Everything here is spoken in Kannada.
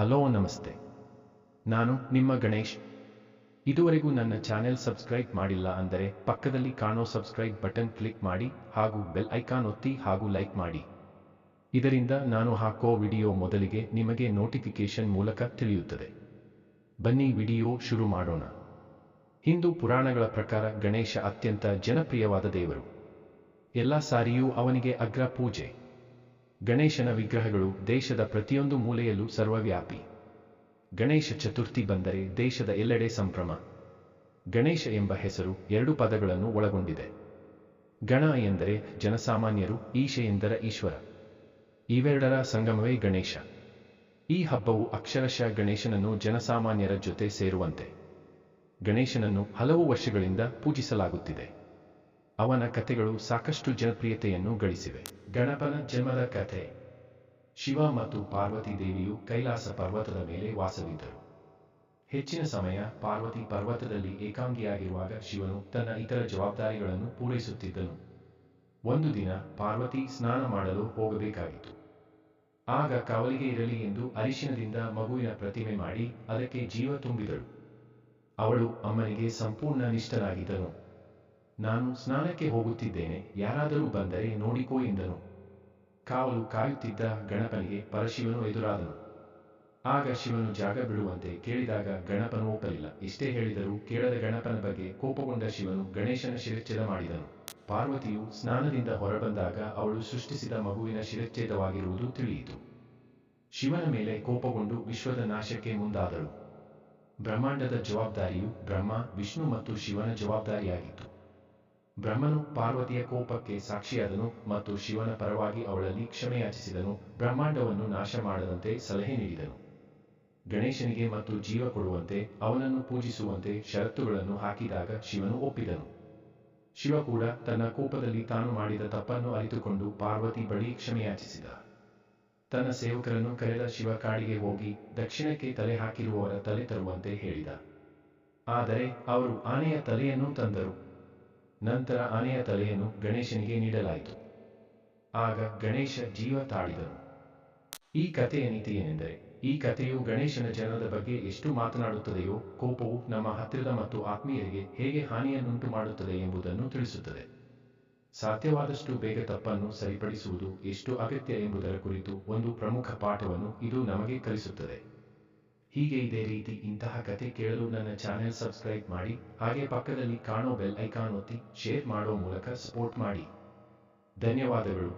ಹಲೋ ನಮಸ್ತೆ. ನಾನು ನಿಮ್ಮ ಗಣೇಶ್. ಇದುವರೆಗೂ ನನ್ನ ಚಾನೆಲ್ ಸಬ್ಸ್ಕ್ರೈಬ್ ಮಾಡಿಲ್ಲ ಅಂದರೆ ಪಕ್ಕದಲ್ಲಿ ಕಾಣೋ ಸಬ್ಸ್ಕ್ರೈಬ್ ಬಟನ್ ಕ್ಲಿಕ್ ಮಾಡಿ ಹಾಗೂ ಬೆಲ್ ಐಕಾನ್ ಒತ್ತಿ ಹಾಗೂ ಲೈಕ್ ಮಾಡಿ. ಇದರಿಂದ ನಾನು ಹಾಕೋ ವಿಡಿಯೋ ಮೊದಲಿಗೆ ನಿಮಗೆ ನೋಟಿಫಿಕೇಶನ್ ಮೂಲಕ ತಿಳಿಯುತ್ತದೆ. ಬನ್ನಿ ವಿಡಿಯೋ ಶುರು ಮಾಡೋಣ. ಹಿಂದೂ ಪುರಾಣಗಳ ಪ್ರಕಾರ ಗಣೇಶ ಅತ್ಯಂತ ಜನಪ್ರಿಯವಾದ ದೇವರು. ಎಲ್ಲ ಸಾರಿಯೂ ಅವನಿಗೆ ಅಗ್ರ ಪೂಜೆ. ಗಣೇಶನ ವಿಗ್ರಹಗಳು ದೇಶದ ಪ್ರತಿಯೊಂದು ಮೂಲೆಯಲ್ಲೂ ಸರ್ವವ್ಯಾಪಿ. ಗಣೇಶ ಚತುರ್ಥಿ ಬಂದರೆ ದೇಶದ ಎಲ್ಲೆಡೆ ಸಂಭ್ರಮ. ಗಣೇಶ ಎಂಬ ಹೆಸರು 2 ಪದಗಳನ್ನು ಒಳಗೊಂಡಿದೆ. ಗಣ ಎಂದರೆ ಜನಸಾಮಾನ್ಯರು, ಈಶ ಎಂದರೆ ಈಶ್ವರ. ಇವೆರಡರ ಸಂಗಮವೇ ಗಣೇಶ. ಈ ಹಬ್ಬವು ಅಕ್ಷರಶಃ ಗಣೇಶನನ್ನು ಜನಸಾಮಾನ್ಯರ ಜೊತೆ ಸೇರುವಂತೆ. ಗಣೇಶನನ್ನು ಹಲವು ವರ್ಷಗಳಿಂದ ಪೂಜಿಸಲಾಗುತ್ತಿದೆ. ಅವನ ಕಥೆಗಳು ಸಾಕಷ್ಟು ಜನಪ್ರಿಯತೆಯನ್ನು ಗಳಿಸಿವೆ. ಗಣಪನ ಜನ್ಮದ ಕಥೆ. ಶಿವ ಮತ್ತು ಪಾರ್ವತಿ ದೇವಿಯು ಕೈಲಾಸ ಪರ್ವತದ ಮೇಲೆ ವಾಸವಿದ್ದರು. ಹೆಚ್ಚಿನ ಸಮಯ ಪಾರ್ವತಿ ಪರ್ವತದಲ್ಲಿ ಏಕಾಂಗಿಯಾಗಿರುವಾಗ ಶಿವನು ತನ್ನ ಇತರ ಜವಾಬ್ದಾರಿಗಳನ್ನು ಪೂರೈಸುತ್ತಿದ್ದನು. ಒಂದು ದಿನ ಪಾರ್ವತಿ ಸ್ನಾನ ಮಾಡಲು ಹೋಗಬೇಕಾಗಿತ್ತು. ಆಗ ಕಾವಲಿಗೆ ಇರಲಿ ಎಂದು ಅರಿಶಿನದಿಂದ ಮಗುವಿನ ಪ್ರತಿಮೆ ಮಾಡಿ ಅದಕ್ಕೆ ಜೀವ ತುಂಬಿದಳು. ಅವಳು ಅಮ್ಮನಿಗೆ ಸಂಪೂರ್ಣ ನಿಷ್ಠನಾಗಿದ್ದನು. ನಾನು ಸ್ನಾನಕ್ಕೆ ಹೋಗುತ್ತಿದ್ದೇನೆ, ಯಾರಾದರೂ ಬಂದರೆ ನೋಡಿಕೋ ಎಂದನು. ಕಾವಲು ಕಾಯುತ್ತಿದ್ದ ಗಣಪನಿಗೆ ಪರಶಿವನು ಎದುರಾದನು. ಆಗ ಶಿವನು ಜಾಗ ಬಿಡುವಂತೆ ಕೇಳಿದಾಗ ಗಣಪನು ಒಪ್ಪಲಿಲ್ಲ. ಇಷ್ಟೇ ಹೇಳಿದರೂ ಕೇಳದ ಗಣಪನ ಬಗ್ಗೆ ಕೋಪಗೊಂಡ ಶಿವನು ಗಣೇಶನ ಶಿರಚ್ಛೇದ ಮಾಡಿದನು. ಪಾರ್ವತಿಯು ಸ್ನಾನದಿಂದ ಹೊರಬಂದಾಗ ಅವಳು ಸೃಷ್ಟಿಸಿದ ಮಗುವಿನ ಶಿರಚ್ಛೇದವಾಗಿರುವುದು ತಿಳಿಯಿತು. ಶಿವನ ಮೇಲೆ ಕೋಪಗೊಂಡು ವಿಶ್ವದ ನಾಶಕ್ಕೆ ಮುಂದಾದಳು. ಬ್ರಹ್ಮಾಂಡದ ಜವಾಬ್ದಾರಿಯು ಬ್ರಹ್ಮ, ವಿಷ್ಣು ಮತ್ತು ಶಿವನ ಜವಾಬ್ದಾರಿಯಾಗಿತ್ತು. ಬ್ರಹ್ಮನು ಪಾರ್ವತಿಯ ಕೋಪಕ್ಕೆ ಸಾಕ್ಷಿಯಾದನು ಮತ್ತು ಶಿವನ ಪರವಾಗಿ ಅವಳಲ್ಲಿ ಕ್ಷಮೆಯಾಚಿಸಿದನು. ಬ್ರಹ್ಮಾಂಡವನ್ನು ನಾಶ ಮಾಡದಂತೆ ಸಲಹೆ ನೀಡಿದನು. ಗಣೇಶನಿಗೆ ಮತ್ತು ಜೀವ ಕೊಡುವಂತೆ ಅವನನ್ನು ಪೂಜಿಸುವಂತೆ ಷರತ್ತುಗಳನ್ನು ಹಾಕಿದಾಗ ಶಿವನು ಒಪ್ಪಿದನು. ಶಿವ ಕೂಡ ತನ್ನ ಕೋಪದಲ್ಲಿ ತಾನು ಮಾಡಿದ ತಪ್ಪನ್ನು ಅರಿತುಕೊಂಡು ಪಾರ್ವತಿ ಬಳಿ ಕ್ಷಮೆಯಾಚಿಸಿದ. ತನ್ನ ಸೇವಕರನ್ನು ಕರೆದ ಶಿವ ಕಾಡಿಗೆ ಹೋಗಿ ದಕ್ಷಿಣಕ್ಕೆ ತಲೆ ಹಾಕಿರುವವರ ತಲೆ ತರುವಂತೆ ಹೇಳಿದ. ಆದರೆ ಅವರು ಆನೆಯ ತಲೆಯನ್ನು ತಂದರು. ನಂತರ ಆನೆಯ ತಲೆಯನ್ನು ಗಣೇಶನಿಗೆ ನೀಡಲಾಯಿತು. ಆಗ ಗಣೇಶ ಜೀವ ತಾಳಿದನು. ಈ ಕಥೆಯ ನೀತಿ ಏನೆಂದರೆ, ಈ ಕಥೆಯು ಗಣೇಶನ ಜನನದ ಬಗ್ಗೆ ಎಷ್ಟು ಮಾತನಾಡುತ್ತದೆಯೋ, ಕೋಪವು ನಮ್ಮ ಹತ್ತಿರದ ಮತ್ತು ಆತ್ಮೀಯರಿಗೆ ಹೇಗೆ ಹಾನಿಯನ್ನುಂಟು ಮಾಡುತ್ತದೆ ಎಂಬುದನ್ನು ತಿಳಿಸುತ್ತದೆ. ಸಾಧ್ಯವಾದಷ್ಟು ಬೇಗ ತಪ್ಪನ್ನು ಸರಿಪಡಿಸುವುದು ಎಷ್ಟು ಅಗತ್ಯ ಎಂಬುದರ ಕುರಿತು ಒಂದು ಪ್ರಮುಖ ಪಾಠವನ್ನು ಇದು ನಮಗೆ ಕಲಿಸುತ್ತದೆ. ಹೀಗೆ ಇದೇ ರೀತಿ ಇಂತಹ ಕಥೆ ಕೇಳಲು ನನ್ನ ಚಾನೆಲ್ ಸಬ್ಸ್ಕ್ರೈಬ್ ಮಾಡಿ, ಹಾಗೆ ಪಕ್ಕದಲ್ಲಿ ಕಾಣೋ ಬೆಲ್ ಐಕಾನ್ ಒತ್ತಿ ಶೇರ್ ಮಾಡೋ ಮೂಲಕ ಸಪೋರ್ಟ್ ಮಾಡಿ. ಧನ್ಯವಾದಗಳು.